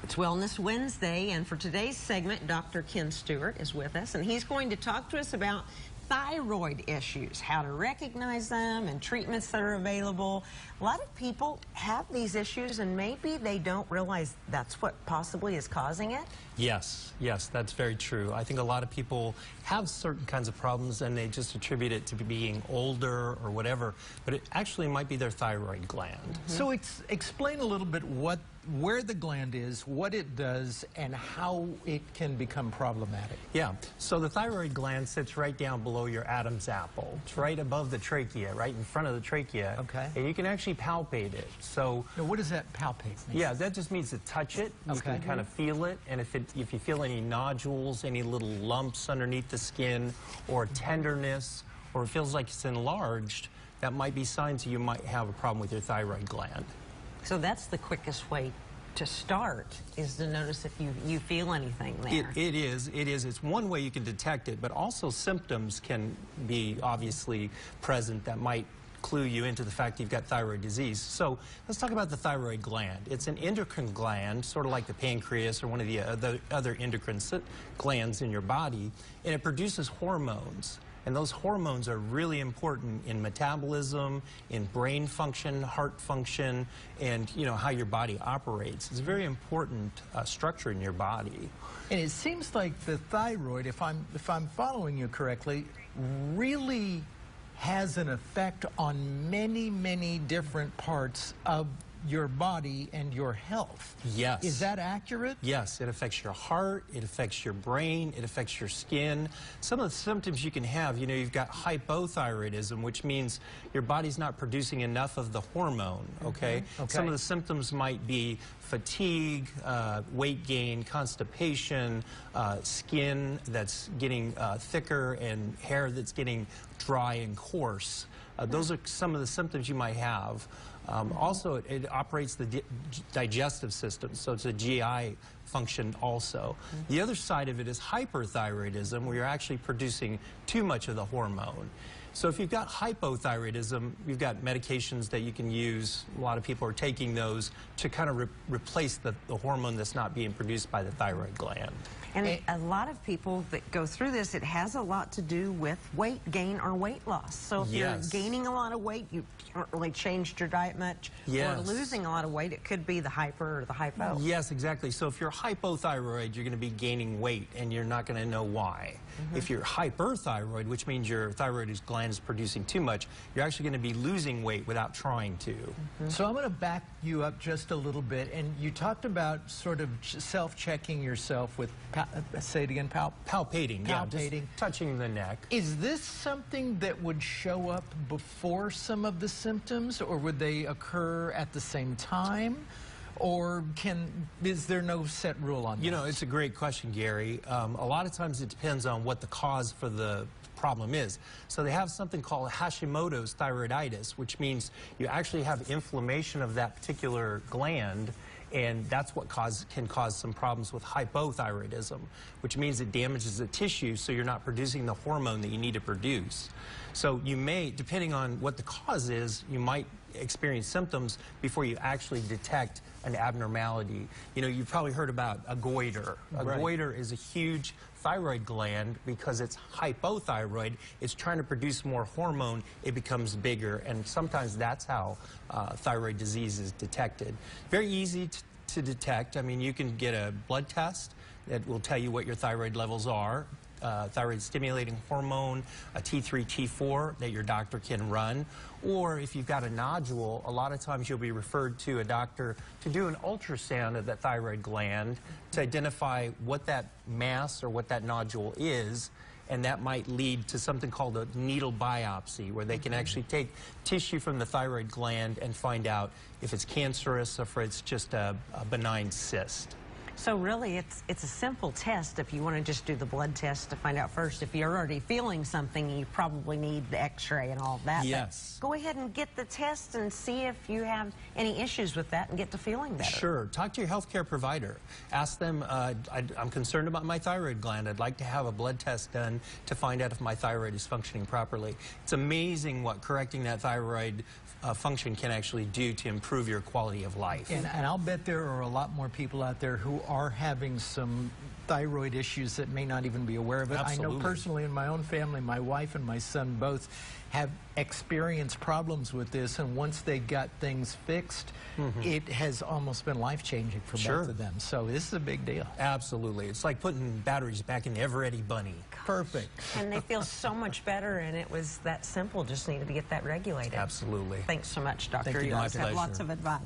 It's Wellness Wednesday, and for today's segment, Dr. Ken Stewart is with us, and he's going to talk to us about thyroid issues, how to recognize them, and treatments that are available. A lot of people have these issues, and maybe they don't realize that's what possibly is causing it. Yes, that's very true. I think a lot of people have certain kinds of problems and they just attribute it to being older or whatever, but it actually might be their thyroid gland. So explain a little bit where the gland is, what it does, and how it can become problematic. Yeah, so the thyroid gland sits right down below your Adam's apple. It's right above the trachea, right in front of the trachea. Okay. And you can actually palpate it. So now, what does that palpate mean? Yeah, that just means to touch it. You can kind of feel it, and if you feel any nodules, any little lumps underneath the skin, or tenderness, or it feels like it's enlarged, that might be signs that you might have a problem with your thyroid gland. So that's the quickest way to start, is to notice if you feel anything there. It is. It's one way you can detect it, but also symptoms can be obviously present that might clue you into the fact you've got thyroid disease. So let's talk about the thyroid gland. It's an endocrine gland, sort of like the pancreas or one of the other endocrine glands in your body, and it produces hormones. And those hormones are really important in metabolism, in brain function, heart function, and how your body operates. It's a very important structure in your body. And it seems like the thyroid, if I'm following you correctly, really has an effect on many different parts of your body and your health. Yes. Is that accurate? Yes, it affects your heart, it affects your brain, it affects your skin. Some of the symptoms you can have, you've got hypothyroidism, which means your body's not producing enough of the hormone, okay? Some of the symptoms might be fatigue, weight gain, constipation, skin that's getting thicker, and hair that's getting dry and coarse. Those are some of the symptoms you might have. Also, it operates the digestive system, so it's a GI function also. The other side of it is hyperthyroidism, where you're actually producing too much of the hormone. So if you've got hypothyroidism, you've got medications that you can use. A lot of people are taking those to kind of replace the hormone that's not being produced by the thyroid gland. And a lot of people that go through this, it has a lot to do with weight gain or weight loss. So if you're gaining a lot of weight, you haven't really changed your diet much, or losing a lot of weight, it could be the hyper or the hypo. Yes, exactly. So if you're hypothyroid, you're going to be gaining weight, and you're not going to know why. If you're hyperthyroid, which means your thyroid gland is producing too much, you're actually going to be losing weight without trying to. So I'm going to back you up just a little bit, and you talked about sort of self-checking yourself with, say it again, palpating. Yeah, just touching the neck. Is this something that would show up before some of the symptoms, or would they occur at the same time? Or is there no set rule on that? It's a great question, Gary. A lot of times it depends on what the cause for the problem is. So they have something called Hashimoto's thyroiditis, which means you actually have inflammation of that particular gland, and that's what can cause some problems with hypothyroidism, which means it damages the tissue, so you're not producing the hormone that you need to produce. So you may, depending on what the cause is, you might experience symptoms before you actually detect an abnormality. You've probably heard about a goiter. A goiter is a huge thyroid gland. Because it's hypothyroid, it's trying to produce more hormone, it becomes bigger, and sometimes that's how thyroid disease is detected. Very easy to detect. I mean, you can get a blood test that will tell you what your thyroid levels are. Thyroid stimulating hormone, a T3, T4 that your doctor can run. Or if you've got a nodule, a lot of times you'll be referred to a doctor to do an ultrasound of that thyroid gland to identify what that mass or what that nodule is. And that might lead to something called a needle biopsy, where they can actually take tissue from the thyroid gland and find out if it's cancerous or if it's just a benign cyst. So really, it's a simple test if you want to just do the blood test to find out first. If you're already feeling something, you probably need the x-ray and all that. Yes. But go ahead and get the test and see if you have any issues with that and get to feeling better. Sure. Talk to your healthcare provider. Ask them, I'm concerned about my thyroid gland. I'd like to have a blood test done to find out if my thyroid is functioning properly. It's amazing what correcting that thyroid function can actually do to improve your quality of life. And I'll bet there are a lot more people out there who are having some thyroid issues that may not even be aware of it. Absolutely. I know personally in my own family, my wife and my son both have experienced problems with this, and once they got things fixed, it has almost been life-changing for both of them. So this is a big deal. Absolutely. It's like putting batteries back in the ever-ready bunny. Perfect. And they feel so much better, and it was that simple. Just needed to get that regulated. Absolutely. Thanks so much, Doctor. Thank you, You always Doctor. have lots of advice.